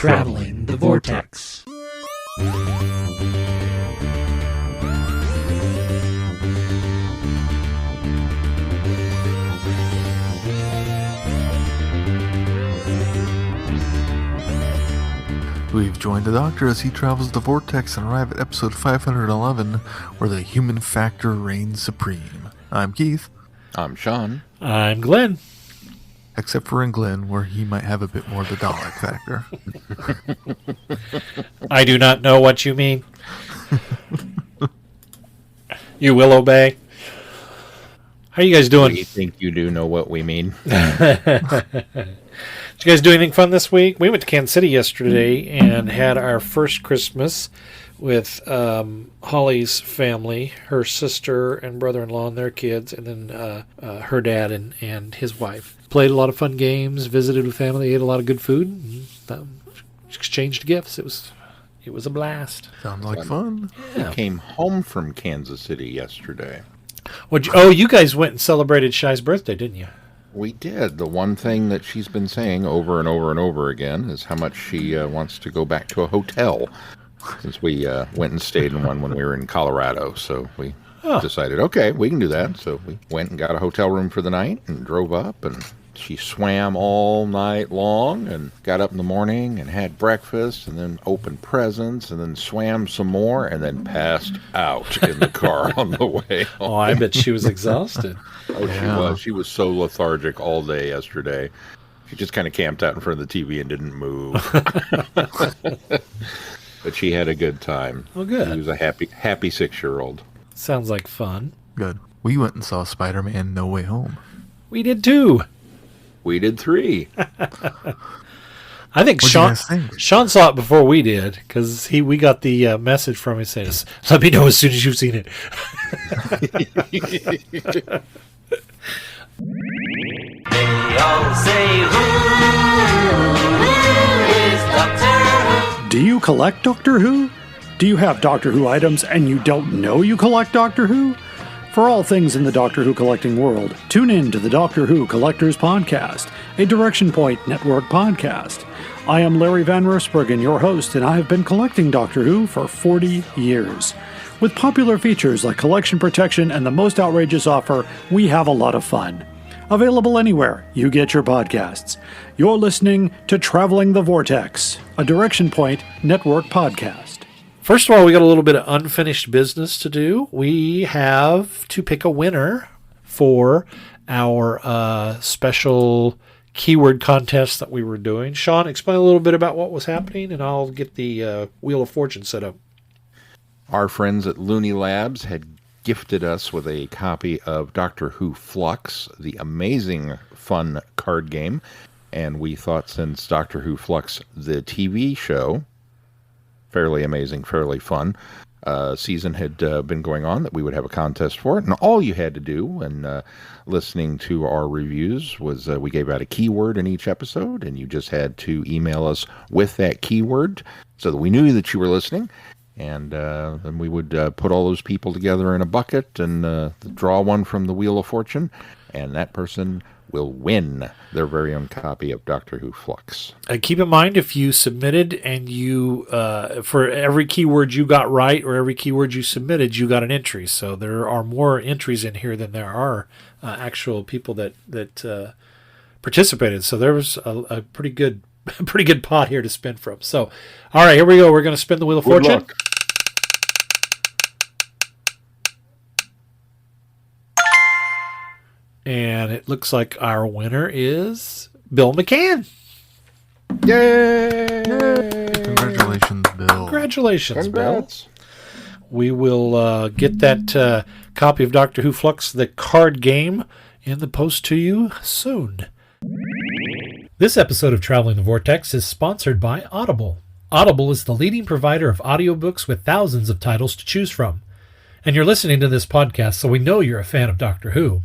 Traveling the Vortex. We've joined the Doctor as he travels the vortex and arrive at episode 511, where the human factor reigns supreme. I'm Keith. I'm Sean. I'm Glenn. Except for in Glenn, where he might have a bit more of the Dalek factor. I do not know what you mean. You will obey. How are you guys doing? We think you do know what we mean. Did you guys do anything fun this week? We went to Kansas City yesterday and had our first Christmas with Holly's family, her sister and brother-in-law and their kids, and then her dad and his wife. Played a lot of fun games, visited with family, ate a lot of good food, and exchanged gifts. It was a blast. Sounds like fun. Yeah. We came home from Kansas City yesterday. You guys went and celebrated Shai's birthday, didn't you? We did. The one thing that she's been saying over and over and over again is how much she wants to go back to a hotel, since we went and stayed in one when we were in Colorado. So we decided, okay, we can do that. So we went and got a hotel room for the night and drove up, and she swam all night long and got up in the morning and had breakfast and then opened presents and then swam some more and then passed out in the car on the way home. Oh, I bet she was exhausted. Oh, she was. She was so lethargic all day yesterday. She just kind of camped out in front of the TV and didn't move. But she had a good time. Oh, good. She was a happy 6-year-old. Sounds like fun. Good. We went and saw Spider-Man No Way Home. We did too. We did 3. I think What'd you guys think? Sean saw it before we did, because we got the message from him saying, "Let me know as soon as you've seen it." Do you collect Doctor Who? Do you have Doctor Who items and you don't know you collect Doctor Who? For all things in the Doctor Who collecting world, tune in to the Doctor Who Collectors Podcast, a Direction Point Network podcast. I am Larry Van Rosbergen, your host, and I have been collecting Doctor Who for 40 years. With popular features like collection protection and the most outrageous offer, we have a lot of fun. Available anywhere you get your podcasts. You're listening to Traveling the Vortex, a Direction Point Network podcast. First of all, we got a little bit of unfinished business to do. We have to pick a winner for our special keyword contest that we were doing. Sean, explain a little bit about what was happening, and I'll get the Wheel of Fortune set up. Our friends at Looney Labs had gifted us with a copy of Doctor Who Flux, the amazing fun card game. And we thought, since Doctor Who Flux, the TV show, fairly amazing, fairly fun season had been going on, that we would have a contest for it. And all you had to do when listening to our reviews was we gave out a keyword in each episode, and you just had to email us with that keyword so that we knew that you were listening. And then we would put all those people together in a bucket and draw one from the Wheel of Fortune, and that person will win their very own copy of Doctor Who Flux. Keep in mind, if you submitted and you, for every keyword you got right or every keyword you submitted, you got an entry. So there are more entries in here than there are actual people that participated. So there was a pretty good pot here to spin from. So, all right, here we go. We're going to spin the Wheel of Fortune. Luck. And it looks like our winner is Bill McCann. Yay! Congratulations, Bill. Congratulations, Congrats. Bill. We will get that copy of Doctor Who Flux, the card game, in the post to you soon. This episode of Traveling the Vortex is sponsored by Audible. Audible is the leading provider of audiobooks with thousands of titles to choose from. And you're listening to this podcast, so we know you're a fan of Doctor Who.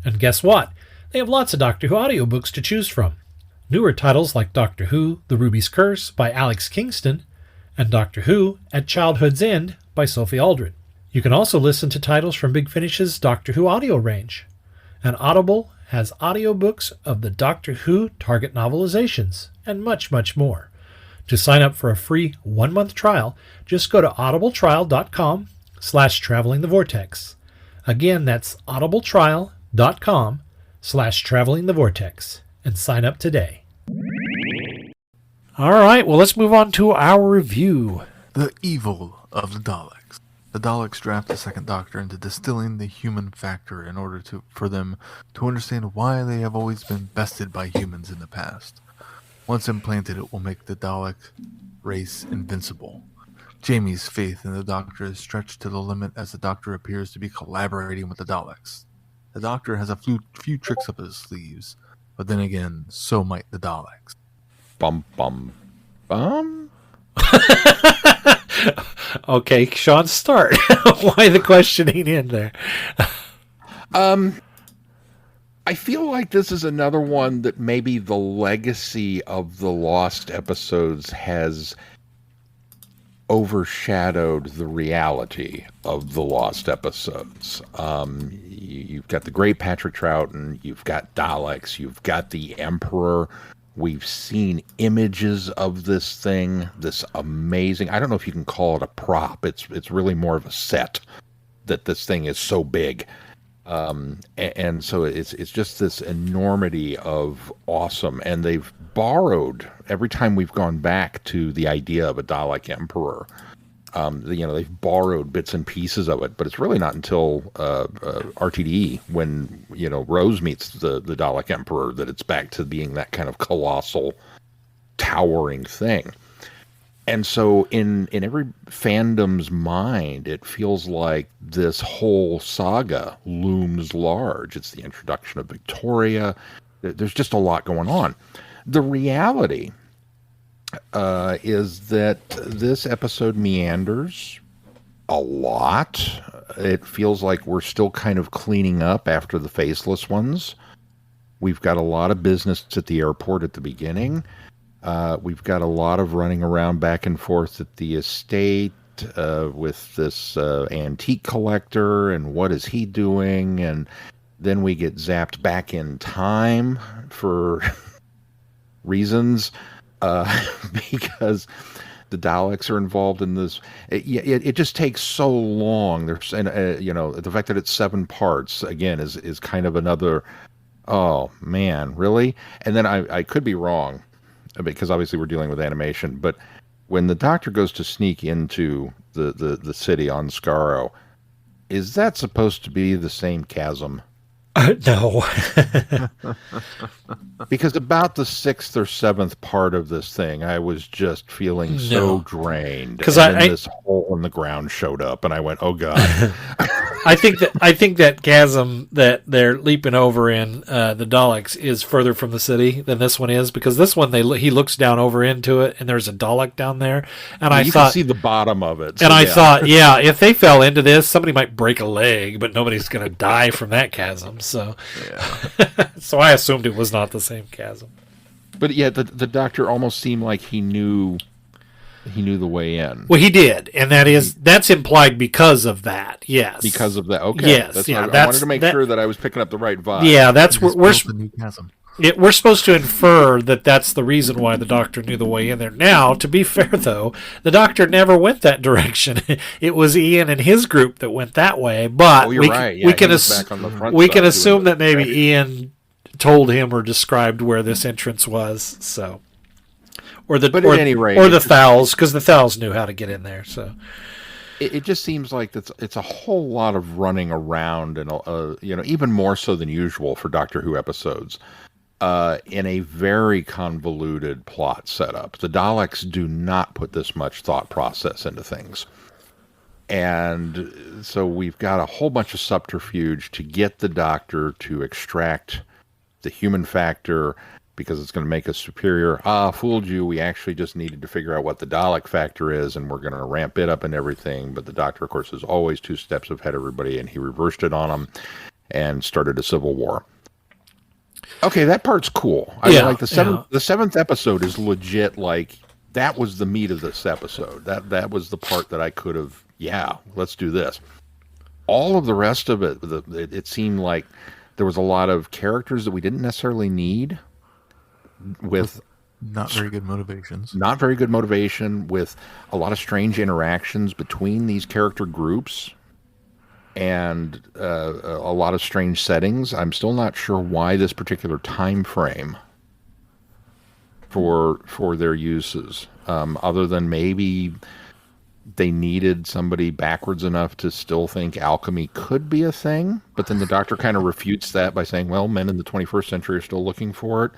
And guess what? They have lots of Doctor Who audiobooks to choose from. Newer titles like Doctor Who, The Ruby's Curse by Alex Kingston, and Doctor Who, At Childhood's End by Sophie Aldred. You can also listen to titles from Big Finish's Doctor Who audio range. And Audible has audiobooks of the Doctor Who target novelizations, and much, much more. To sign up for a free 1-month trial, just go to audibletrial.com/travelingthevortex. Again, that's audibletrial.com/travelingthevortex, and sign up today. All right, well, let's move on to our review. The evil of the Daleks. The Daleks draft the Second Doctor into distilling the human factor in order for them to understand why they have always been bested by humans in the past. Once implanted, it will make the Dalek race invincible. Jamie's faith in the Doctor is stretched to the limit as the Doctor appears to be collaborating with the Daleks. The Doctor has a few tricks up his sleeves, but then again, so might the Daleks. Bum, bum, bum. Okay, Sean, start. Why the questioning in there? I feel like this is another one that maybe the legacy of the lost episodes has overshadowed the reality of the lost episodes. You've got the great Patrick Troughton, you've got Daleks, you've got the Emperor. We've seen images of this thing, this amazing, I don't know if you can call it a prop. It's really more of a set that this thing is so big. And so it's just this enormity of awesome. And they've borrowed, every time we've gone back to the idea of a Dalek Emperor, they've borrowed bits and pieces of it, but it's really not until RTD, when Rose meets the Dalek Emperor, that it's back to being that kind of colossal, towering thing. And so in every fandom's mind, it feels like this whole saga looms large. It's the introduction of Victoria. There's just a lot going on. The reality is that this episode meanders a lot. It feels like we're still kind of cleaning up after the faceless ones. We've got a lot of business at the airport at the beginning. We've got a lot of running around back and forth at the estate with this antique collector, and what is he doing? And then we get zapped back in time for reasons. Because the Daleks are involved in this. It just takes so long. There's, and the fact that it's 7 parts again is kind of another. Oh man, really? And then I could be wrong, because obviously we're dealing with animation. But when the Doctor goes to sneak into the city on Skaro, is that supposed to be the same chasm? No. Because about the 6th or 7th part of this thing, I was just feeling so drained. Because this hole in the ground showed up, and I went, "Oh God!" I think that chasm that they're leaping over in the Daleks is further from the city than this one is, because this one he looks down over into it, and there's a Dalek down there, and you can see the bottom of it. So and I thought, if they fell into this, somebody might break a leg, but nobody's going to die from that chasm. So, so I assumed it was not the same chasm. But yeah, the Doctor almost seemed like he knew the way in. Well, he did, and that's implied because of that. Yes, because of that. Okay, yes, I wanted to make sure that I was picking up the right vibe. Yeah, that's where we're supposed to infer that that's the reason why the Doctor knew the way in there. Now, to be fair, though, the Doctor never went that direction. It was Ian and his group that went that way. But we can assume that maybe Ian told him or described where this entrance was. So, at any rate, the Thals, because the Thals knew how to get in there. So. It just seems like it's a whole lot of running around, and even more so than usual for Doctor Who episodes. In a very convoluted plot setup. The Daleks do not put this much thought process into things. And so we've got a whole bunch of subterfuge to get the Doctor to extract the human factor, because it's going to make us superior. Fooled you. We actually just needed to figure out what the Dalek factor is, and we're going to ramp it up and everything. But the Doctor, of course, is always 2 steps ahead of everybody, and he reversed it on them and started a civil war. Okay, that part's cool. I mean, like the 7th episode is legit. Like, that was the meat of this episode. That was the part that I could have. Yeah, let's do this. All of the rest of it, it seemed like there was a lot of characters that we didn't necessarily need, with Not very good motivations. Not very good motivation, with a lot of strange interactions between these character groups, and a lot of strange settings. I'm still not sure why this particular time frame for their uses, other than maybe they needed somebody backwards enough to still think alchemy could be a thing. But then the Doctor kind of refutes that by saying, well, men in the 21st century are still looking for it.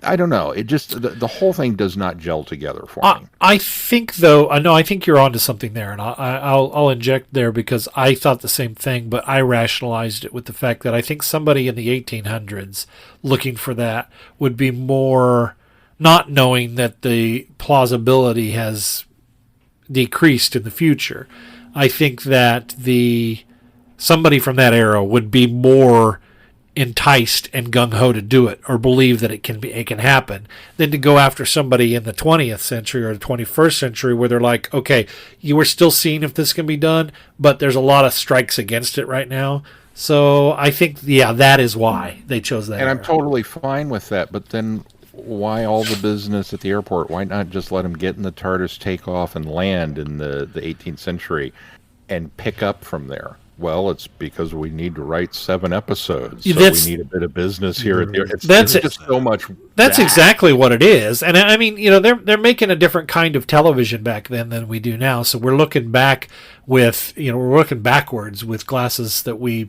I don't know. It just, the whole thing does not gel together for me. I think, though, I think you're onto something there, and I'll inject there, because I thought the same thing, but I rationalized it with the fact that I think somebody in the 1800s looking for that would be more not knowing that the plausibility has decreased in the future. I think that somebody from that era would be more enticed and gung-ho to do it, or believe that it can happen, than to go after somebody in the 20th century or the 21st century where they're like, okay, you were still seeing if this can be done, but there's a lot of strikes against it right now. So I think, that is why they chose that. And era. I'm totally fine with that, but then why all the business at the airport? Why not just let them get in the TARDIS, take off, and land in the 18th century and pick up from there? Well, it's because we need to write 7 episodes, so we need a bit of business here at the. It's just so much. That's exactly what it is, and I mean, they're making a different kind of television back then than we do now. So we're looking back with, we're looking backwards with glasses that we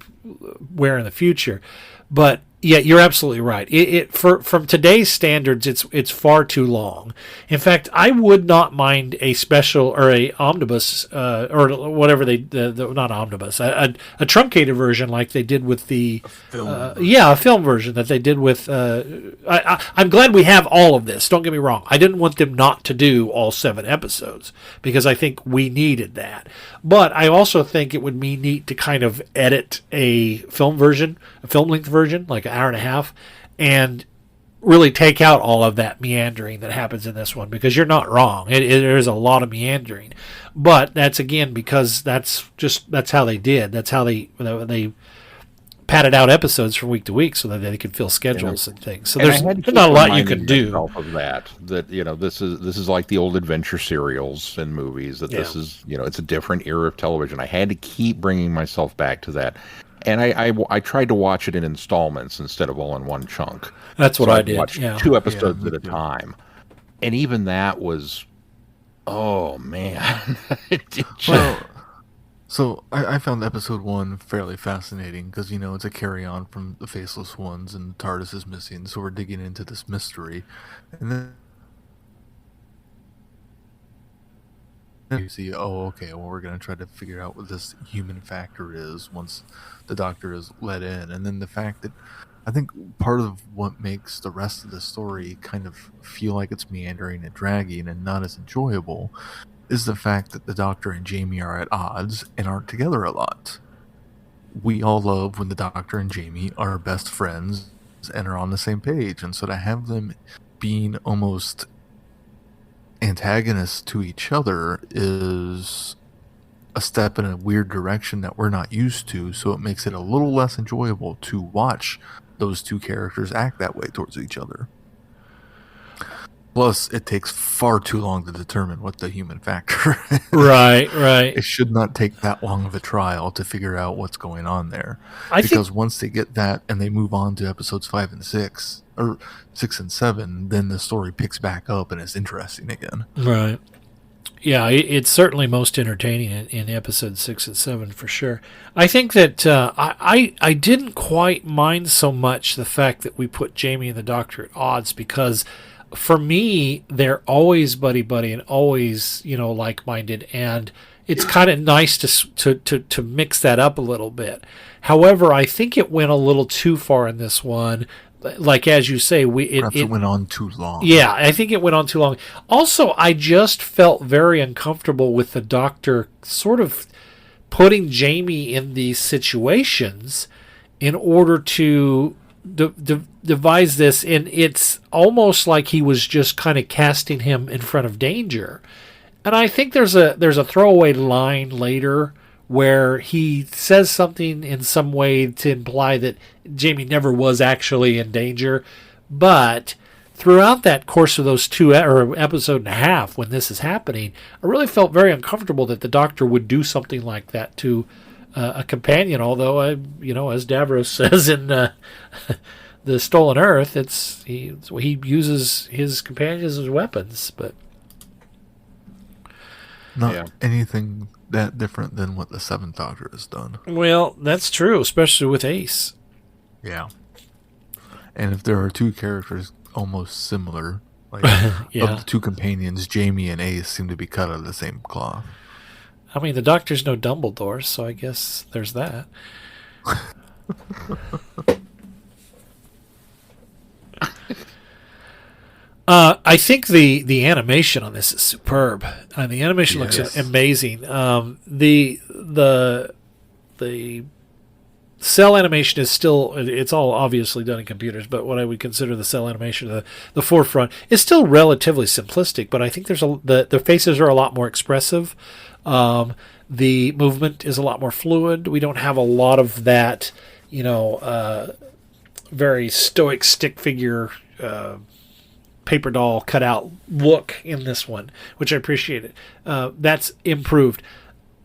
wear in the future. But yeah, you're absolutely right. From today's standards, it's far too long. In fact, I would not mind a special or a omnibus or whatever not omnibus, a truncated version like they did with the a film version that they did with. I'm glad we have all of this. Don't get me wrong. I didn't want them not to do all 7 episodes because I think we needed that. But I also think it would be neat to kind of edit a film length version, like an hour and a half, and really take out all of that meandering that happens in this one, because you're not wrong. There's a lot of meandering, but that's again because that's how they did. That's how they padded out episodes from week to week so that they could fill schedules and things. So there's not a lot you can do. Of that this is like the old adventure serials and movies. This is it's a different era of television. I had to keep bringing myself back to that. And I tried to watch it in installments instead of all in one chunk. That's what I did. Watched 2 episodes at a time. And even that was, oh, man. So I found episode 1 fairly fascinating because, it's a carry-on from the Faceless Ones and TARDIS is missing. So we're digging into this mystery. And then you see, we're going to try to figure out what this human factor is once the Doctor is let in. And then the fact that I think part of what makes the rest of the story kind of feel like it's meandering and dragging and not as enjoyable is the fact that the Doctor and Jamie are at odds and aren't together a lot. We all love when the Doctor and Jamie are best friends and are on the same page. And so to have them being almost antagonists to each other is a step in a weird direction that we're not used to, so it makes it a little less enjoyable to watch those 2 characters act that way towards each other. Plus, it takes far too long to determine what the human factor is. Right. It should not take that long of a trial to figure out what's going on there. Because once they get that and they move on to episodes 5 and 6, or 6 and 7, then the story picks back up and it's interesting again. Right. Yeah, it's certainly most entertaining in episodes 6 and 7 for sure. I think that I didn't quite mind so much the fact that we put Jamie and the Doctor at odds, because for me they're always buddy and always like-minded, and it's kind of nice to mix that up a little bit. However, I think it went a little too far in this one. Like, as you say, it went on too long. Yeah, I think it went on too long. Also, I just felt very uncomfortable with the Doctor sort of putting Jamie in these situations in order to devise this. And it's almost like he was just kind of casting him in front of danger. And I think there's a throwaway line later where he says something in some way to imply that Jamie never was actually in danger, but throughout that course of those or episode and a half, when this is happening, I really felt very uncomfortable that the Doctor would do something like that to a companion. Although as Davros says in the Stolen Earth, he uses his companions as weapons, but not anything that different than what the Seventh Doctor has done. Well, that's true, especially with Ace. Yeah. And if there are two characters almost similar, like of the two companions, Jamie and Ace seem to be cut out of the same cloth. I mean, the Doctor's no Dumbledore, so I guess there's that. I think the animation on this is superb. The animation looks amazing. The cell animation is still, it's all obviously done in computers, but what I would consider the cell animation, the forefront, is still relatively simplistic, but I think the faces are a lot more expressive. The movement is a lot more fluid. We don't have a lot of that, very stoic stick figure paper doll cutout look in this one, which I appreciated. That's improved.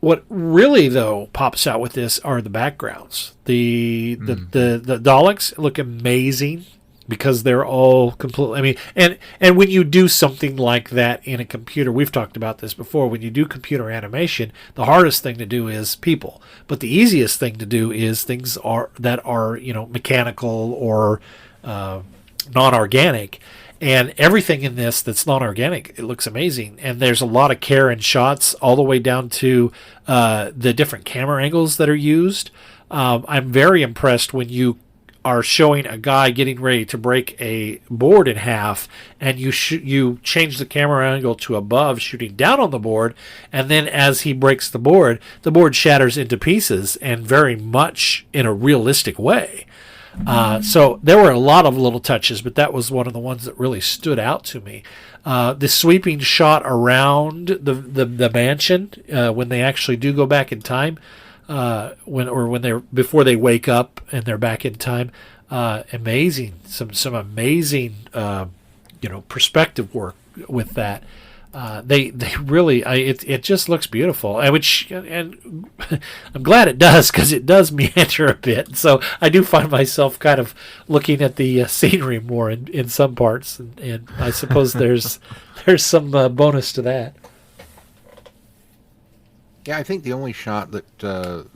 What really, though, pops out with this are the backgrounds. The Daleks look amazing because they're all completely. I mean, and when you do something like that in a computer, we've talked about this before. When you do computer animation, the hardest thing to do is people, but the easiest thing to do is things that are mechanical or non-organic. And everything in this that's non-organic, it looks amazing. And there's a lot of care in shots all the way down to the different camera angles that are used. I'm very impressed when you are showing a guy getting ready to break a board in half, and you change the camera angle to above, shooting down on the board, and then as he breaks the board shatters into pieces, and very much in a realistic way. So there were a lot of little touches, but that was one of the ones that really stood out to me. The sweeping shot around the mansion when they actually do go back in time, before they wake up and they're back in time, amazing. Some amazing perspective work with that. They really it just looks beautiful, and I'm glad it does, because it does meander a bit. So I do find myself kind of looking at the scenery more in some parts, and I suppose there's some bonus to that. Yeah, I think the only shot that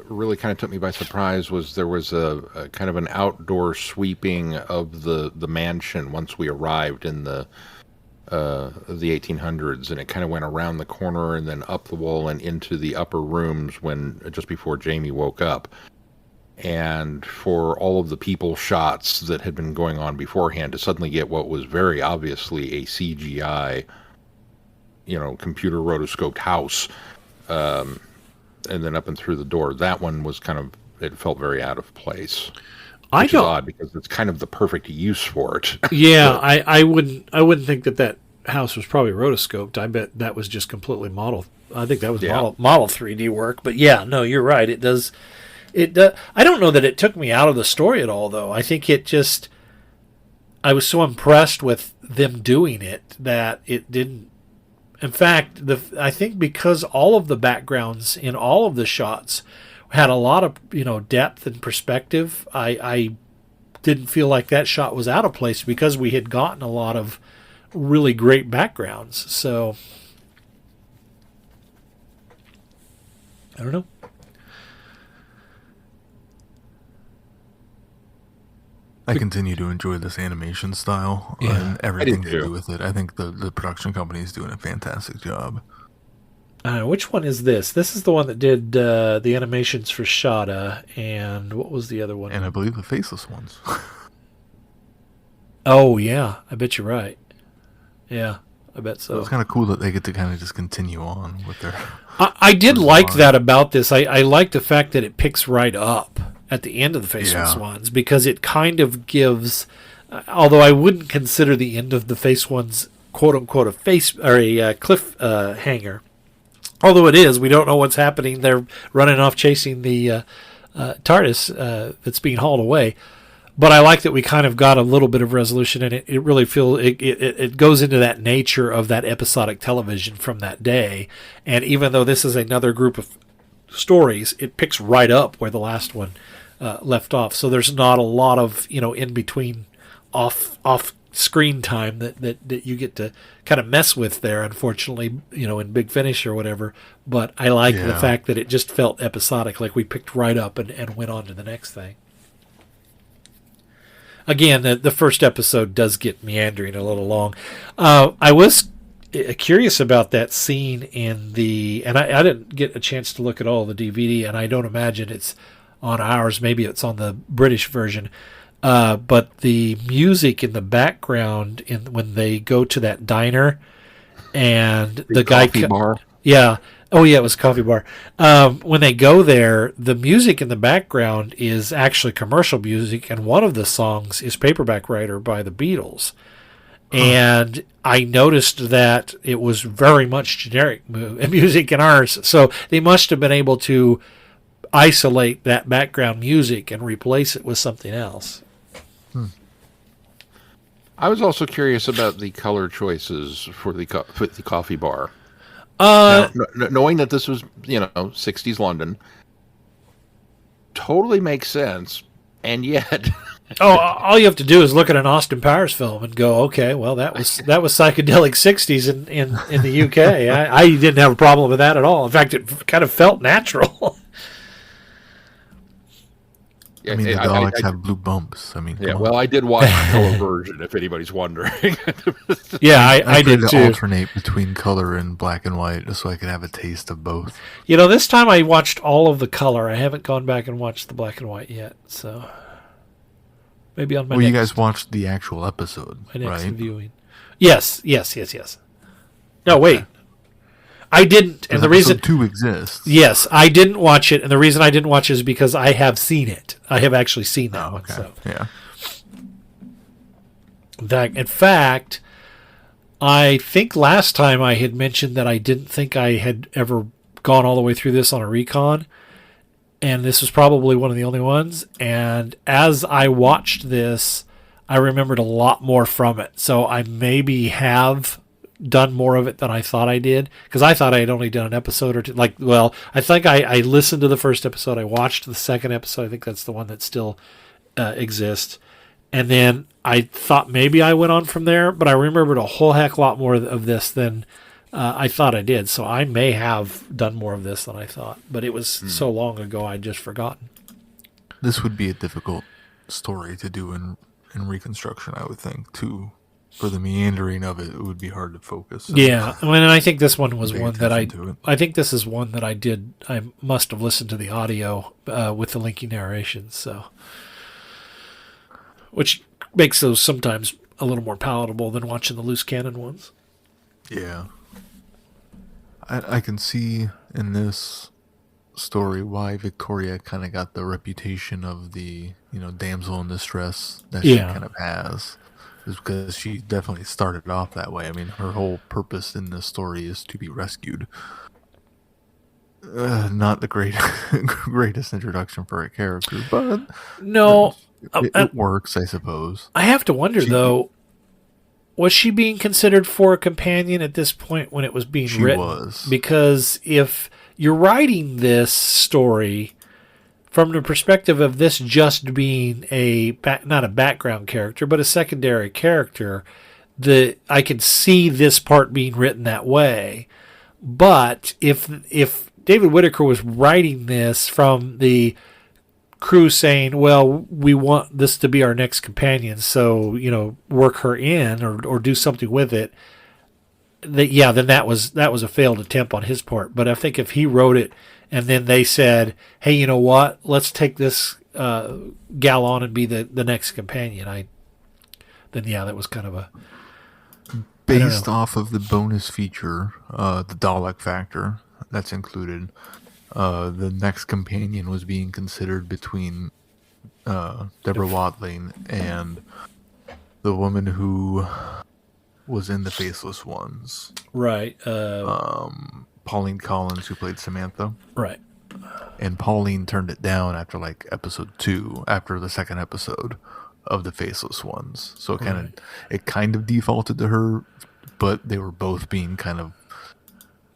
really kind of took me by surprise was there was a kind of an outdoor sweeping of the mansion once we arrived in the 1800s, and it kind of went around the corner and then up the wall and into the upper rooms just before Jamie woke up. And for all of the people shots that had been going on beforehand to suddenly get what was very obviously a CGI, computer rotoscoped house, and then up and through the door, that one was it felt very out of place. Which is odd, because it's kind of the perfect use for it. Yeah, I wouldn't think that house was probably rotoscoped. I bet that was just completely model. I think that was model 3D work. But yeah, no, you're right. It does. I don't know that it took me out of the story at all, though. I think I was so impressed with them doing it that it didn't. In fact, I think because all of the backgrounds in all of the shots had a lot of depth and perspective, I didn't feel like that shot was out of place, because we had gotten a lot of really great backgrounds. So I don't know. I continue to enjoy this animation style and everything to do with it. I think the production company is doing a fantastic job. Which one is this? This is the one that did the animations for Shada, and what was the other one? And I believe the faceless ones. Oh, yeah. I bet you're right. Yeah, I bet so. It's kind of cool that they get to kind of just continue on with their... I did like that about this. I like the fact that it picks right up at the end of the Faceless Ones, because it kind of gives... although I wouldn't consider the end of the Face Ones, quote-unquote, a face or a cliff hanger. Although it is, we don't know what's happening. They're running off chasing the TARDIS that's being hauled away. But I like that we kind of got a little bit of resolution, and it really it goes into that nature of that episodic television from that day. And even though this is another group of stories, it picks right up where the last one left off. So there's not a lot of in between off screen time that you get to kind of mess with there. Unfortunately, in Big Finish or whatever. But I like the fact that it just felt episodic, like we picked right up and went on to the next thing. Again, the first episode does get meandering a little long. I was curious about that scene and I didn't get a chance to look at all the DVD, and I don't imagine it's on ours. Maybe it's on the British version. But the music in the background when they go to that diner and the guy bar. Yeah. Oh, yeah, it was a coffee bar. When they go there, the music in the background is actually commercial music, and one of the songs is Paperback Writer by the Beatles. And I noticed that it was very much generic music in ours, so they must have been able to isolate that background music and replace it with something else. I was also curious about the color choices for the coffee bar. Knowing that this was, 60s London, totally makes sense, and yet... all you have to do is look at an Austin Powers film and go, okay, well, that was psychedelic 60s in the UK. I didn't have a problem with that at all. In fact, it kind of felt natural. I mean, the Daleks have blue bumps. I mean, well, I did watch the color version, if anybody's wondering. Yeah, I did too. Alternate between color and black and white just so I could have a taste of both. This time I watched all of the color. I haven't gone back and watched the black and white yet, so maybe on my you guys watched the actual episode, my next right? viewing. Yes. No, wait. I didn't, and the reason 2 exists. Yes, I didn't watch it, and the reason I didn't watch it is because I have seen it. I have actually seen that one. Okay. So. Yeah. In fact, I think last time I had mentioned that I didn't think I had ever gone all the way through this on a recon, and this was probably one of the only ones. And as I watched this, I remembered a lot more from it. So I maybe have done more of it than I thought I did, because I thought I had only done an episode or two. I think I listened to the first episode. I watched the second episode. I think that's the one that still exists. And then I thought maybe I went on from there, but I remembered a whole heck lot more of this than I thought I did. So I may have done more of this than I thought, but it was so long ago I'd just forgotten. This would be a difficult story to do in reconstruction, I would think, too. For the meandering of it would be hard to focus. Yeah, and I think this one was one that I think this is one that I did. I must have listened to the audio with the linking narrations, so which makes those sometimes a little more palatable than watching the loose cannon ones. Yeah, I can see in this story why Victoria kind of got the reputation of the damsel in distress that she kind of has. Is because she definitely started off that way. I mean, her whole purpose in this story is to be rescued. Not the greatest introduction for a character, but no, it works, I suppose. I have to wonder though, was she being considered for a companion at this point when it was being written? She was, because if you're writing this story from the perspective of this just being not a background character, but a secondary character, I could see this part being written that way. But if David Whittaker was writing this from the crew saying, well, we want this to be our next companion, so, work her in or do something with it, then that was a failed attempt on his part. But I think if he wrote it and then they said, hey, you know what? Let's take this gal on and be the next companion. That was kind of a... Based off of the bonus feature, the Dalek factor that's included, the next companion was being considered between Deborah Watling and the woman who was in The Faceless Ones. Right. Pauline Collins, who played Samantha. Right. And Pauline turned it down after episode 2, after the second episode, of the faceless ones. So it kind of defaulted to her, but they were both being kind of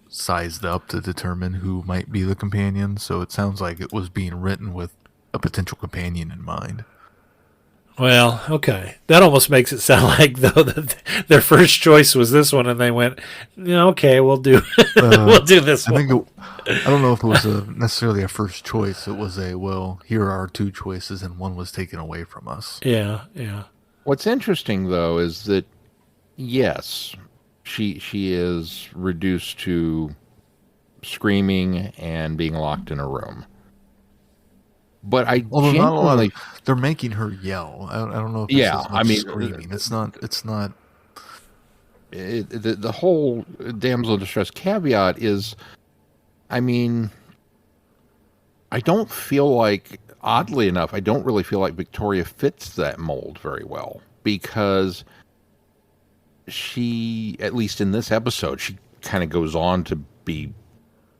sized up to determine who might be the companion. So it sounds like it was being written with a potential companion in mind. Well, okay. That almost makes it sound like, though, that their first choice was this one, and they went, okay, we'll do we'll do this one. I don't know if it was necessarily a first choice. It was here are our two choices, and one was taken away from us. Yeah. What's interesting, though, is that, yes, she is reduced to screaming and being locked in a room. But genuinely, they're making her yell. I don't know if it's as much screaming. It's not. The whole damsel in distress caveat is, I don't feel like, oddly enough, I don't really feel like Victoria fits that mold very well, because she, at least in this episode, she kind of goes on to be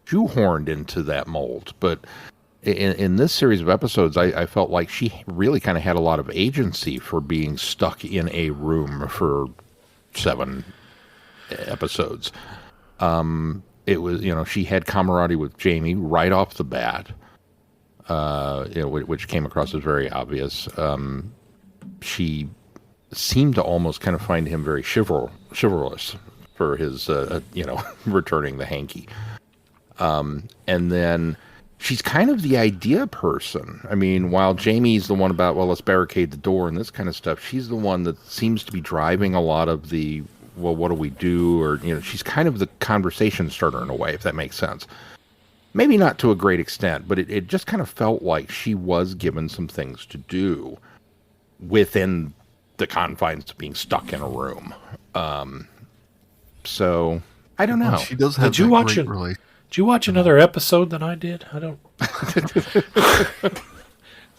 shoehorned into that mold, but in this series of episodes, I felt like she really kind of had a lot of agency for being stuck in a room for 7 episodes. It was, she had camaraderie with Jamie right off the bat, which came across as very obvious. She seemed to almost kind of find him very chivalrous for his, returning the hanky. And then she's kind of the idea person. While Jamie's the one about, let's barricade the door and this kind of stuff, she's the one that seems to be driving a lot of the, what do we do? Or, she's kind of the conversation starter in a way, if that makes sense. Maybe not to a great extent, but it just kind of felt like she was given some things to do within the confines of being stuck in a room. So, I don't know. Well, she does have Did you watch another episode than I did? I don't.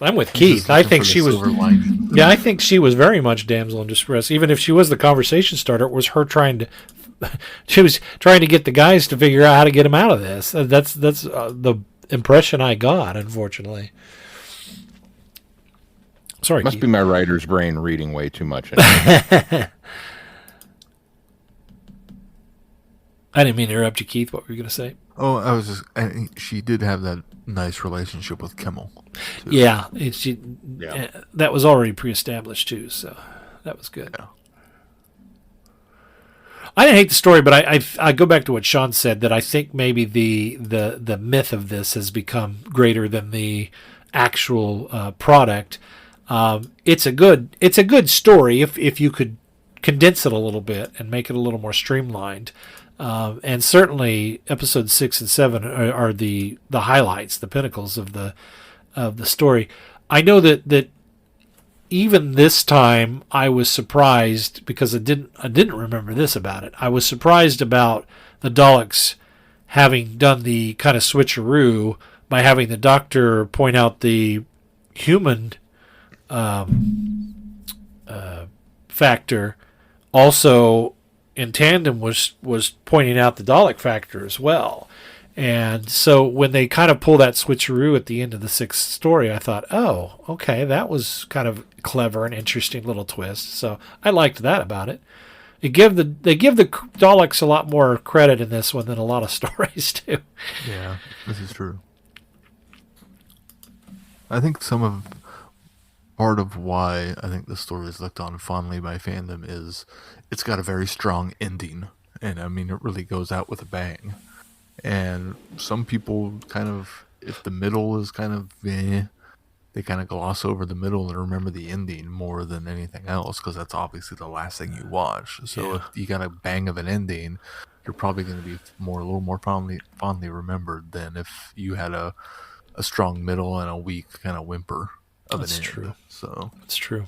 I'm with Keith. I think she was. Yeah, I think she was very much damsel in distress. Even if she was the conversation starter, it was her trying to. She was trying to get the guys to figure out how to get him out of this. That's the impression I got. Unfortunately. Sorry, must Keith. Be my writer's brain reading way too much. I didn't mean to interrupt you, Keith. What were you going to say? Oh, she did have that nice relationship with Kimmel. Too. Yeah, that was already pre-established too, so that was good. Yeah. I didn't hate the story, but I go back to what Sean said, that I think maybe the myth of this has become greater than the actual product. It's a good story if you could condense it a little bit and make it a little more streamlined. And certainly episodes 6 and 7 are the highlights, the pinnacles of the story. I know that even this time I was surprised, because I didn't remember this about it. I was surprised about the Daleks having done the kind of switcheroo by having the Doctor point out the human factor, also in tandem was pointing out the Dalek factor as well. And so when they kind of pull that switcheroo at the end of the 6th story, I thought, oh, okay, that was kind of clever and interesting little twist. So I liked that about it. They give the Daleks a lot more credit in this one than a lot of stories do. Yeah, this is true. I think part of why I think the story is looked on fondly by fandom is it's got a very strong ending, and it really goes out with a bang. And some people kind of, if the middle is kind of they kind of gloss over the middle and remember the ending more than anything else, because that's obviously the last thing you watch. So if you got a bang of an ending, you're probably going to be a little more fondly remembered than if you had a strong middle and a weak kind of whimper of an end. True. So that's true.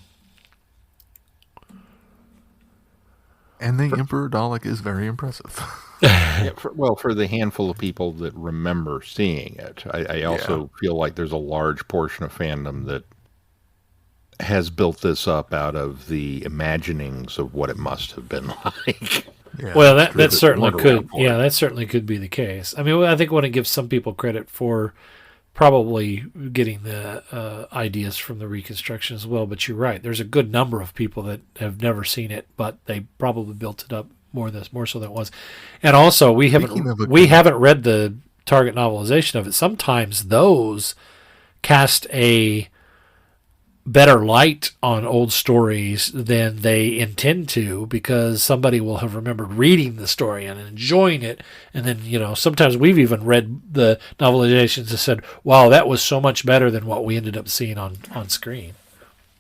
And the Emperor Dalek is very impressive. For the handful of people that remember seeing it, I also feel like there's a large portion of fandom that has built this up out of the imaginings of what it must have been like. Yeah, well, that certainly could. Yeah, that certainly could be the case. I think I want to give some people credit for probably getting the ideas from the reconstruction as well. But you're right. There's a good number of people that have never seen it, but they probably built it up more so than it was. And also, we haven't read the Target novelization of it. Sometimes those cast a better light on old stories than they intend to, because somebody will have remembered reading the story and enjoying it, and then sometimes we've even read the novelizations and said, wow, that was so much better than what we ended up seeing on screen.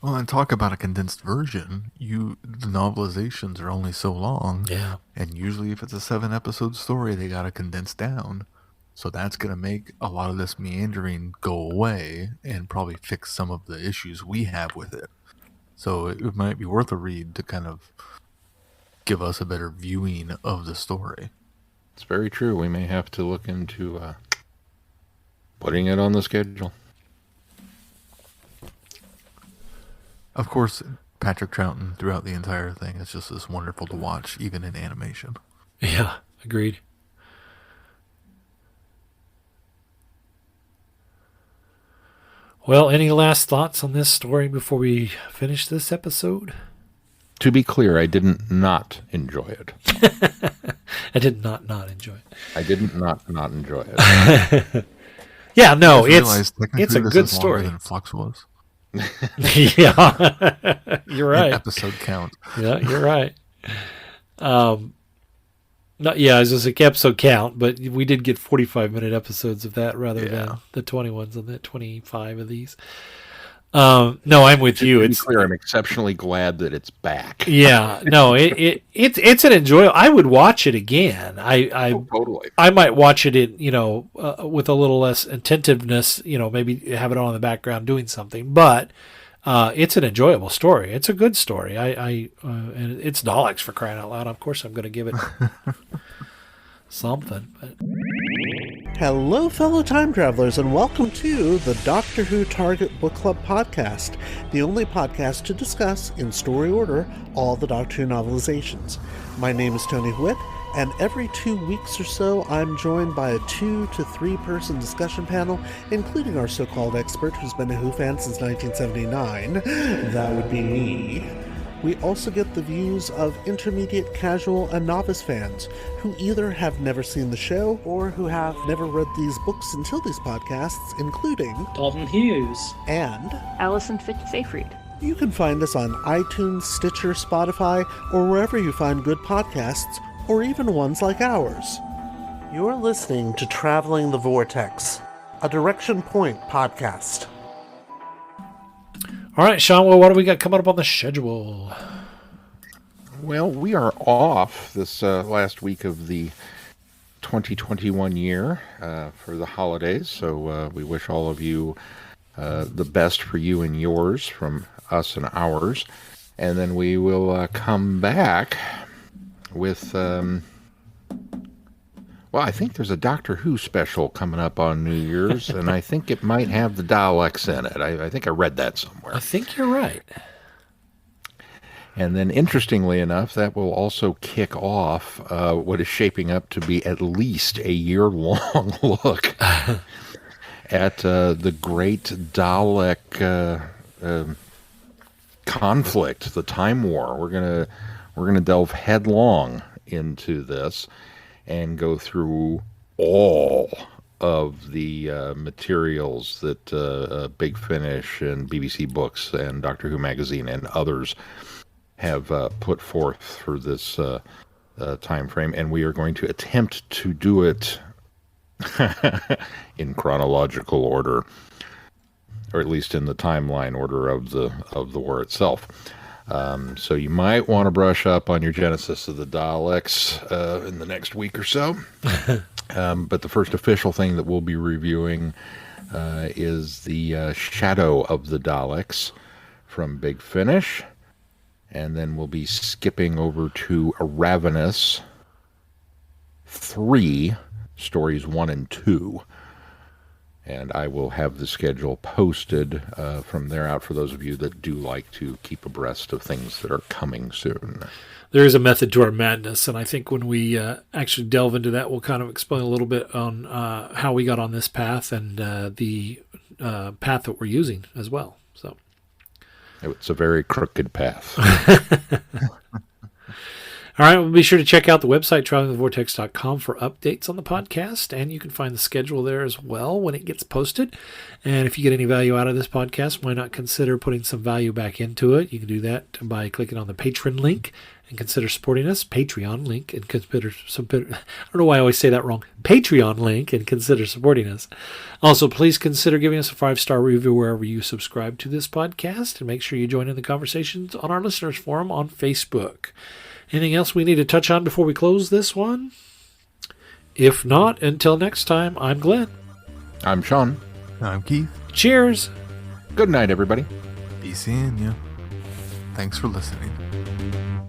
Well, and talk about a condensed version. The novelizations are only so long. Yeah. And usually if it's a 7-episode story, they got to condense down. So that's going to make a lot of this meandering go away and probably fix some of the issues we have with it. So it might be worth a read to kind of give us a better viewing of the story. It's very true. We may have to look into putting it on the schedule. Of course, Patrick Troughton throughout the entire thing is just as wonderful to watch, even in animation. Yeah, agreed. Well, any last thoughts on this story before we finish this episode? To be clear, I didn't not enjoy it. I did not enjoy it. I didn't not enjoy it. Yeah, no, it's a good story. Than Flux was. Yeah, you're right. Episode count. Yeah, you're right. As a episode count, but we did get 45-minute episodes of that rather than the 20 ones on that 25 of these. No, I'm with you. It's clear. I'm exceptionally glad that it's back. Yeah, no, it's an enjoyable. I would watch it again. Totally. I might watch it with a little less attentiveness. Maybe have it on in the background doing something, but. It's an enjoyable story. It's a good story. And it's Daleks, for crying out loud. Of course, I'm going to give it something. But. Hello, fellow time travelers, and welcome to the Doctor Who Target Book Club podcast, the only podcast to discuss, in story order, all the Doctor Who novelizations. My name is Tony Whitt, and every 2 weeks or so, I'm joined by a 2 to 3 person discussion panel, including our so-called expert who's been a Who fan since 1979. That would be me. We also get the views of intermediate, casual, and novice fans who either have never seen the show or who have never read these books until these podcasts, including Dalton Hughes and Alison Seyfried. You can find us on iTunes, Stitcher, Spotify, or wherever you find good podcasts, or even ones like ours. You're listening to Traveling the Vortex, a Direction Point podcast. All right, Sean, well, what do we got coming up on the schedule? Well, we are off this last week of the 2021 year for the holidays, so we wish all of you the best for you and yours from us and ours. And then we will come back with, I think there's a Doctor Who special coming up on New Year's, and I think it might have the Daleks in it. I think I read that somewhere. I think you're right. And then, interestingly enough, that will also kick off what is shaping up to be at least a year-long look at the great Dalek conflict, the Time War. We're gonna delve headlong into this and go through all of the materials that Big Finish and BBC Books and Doctor Who Magazine and others have put forth for this time frame, and we are going to attempt to do it in chronological order, or at least in the timeline order of the war itself. So you might want to brush up on your Genesis of the Daleks in the next week or so. But the first official thing that we'll be reviewing is the Shadow of the Daleks from Big Finish. And then we'll be skipping over to Ravenous 3, stories 1 and 2. And I will have the schedule posted from there out for those of you that do like to keep abreast of things that are coming soon. There is a method to our madness, and I think when we actually delve into that, we'll kind of explain a little bit on how we got on this path and the path that we're using as well. So it's a very crooked path. All right, well, be sure to check out the website, travelingthevortex.com, for updates on the podcast, and you can find the schedule there as well when it gets posted. And if you get any value out of this podcast, why not consider putting some value back into it? You can do that by clicking on the Patreon link and consider supporting us. Patreon link and consider I don't know why I always say that wrong. Patreon link and consider supporting us. Also, please consider giving us a 5-star review wherever you subscribe to this podcast, and make sure you join in the conversations on our listeners forum on Facebook. Anything else we need to touch on before we close this one? If not, until next time, I'm Glenn. I'm Sean. I'm Keith. Cheers. Good night, everybody. Be seeing you. Thanks for listening.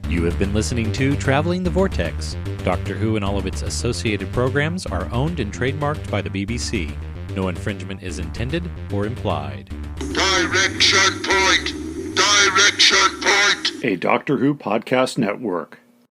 You have been listening to Traveling the Vortex. Doctor Who and all of its associated programs are owned and trademarked by the BBC. No infringement is intended or implied. Direction point! Direction point! A Doctor Who podcast network.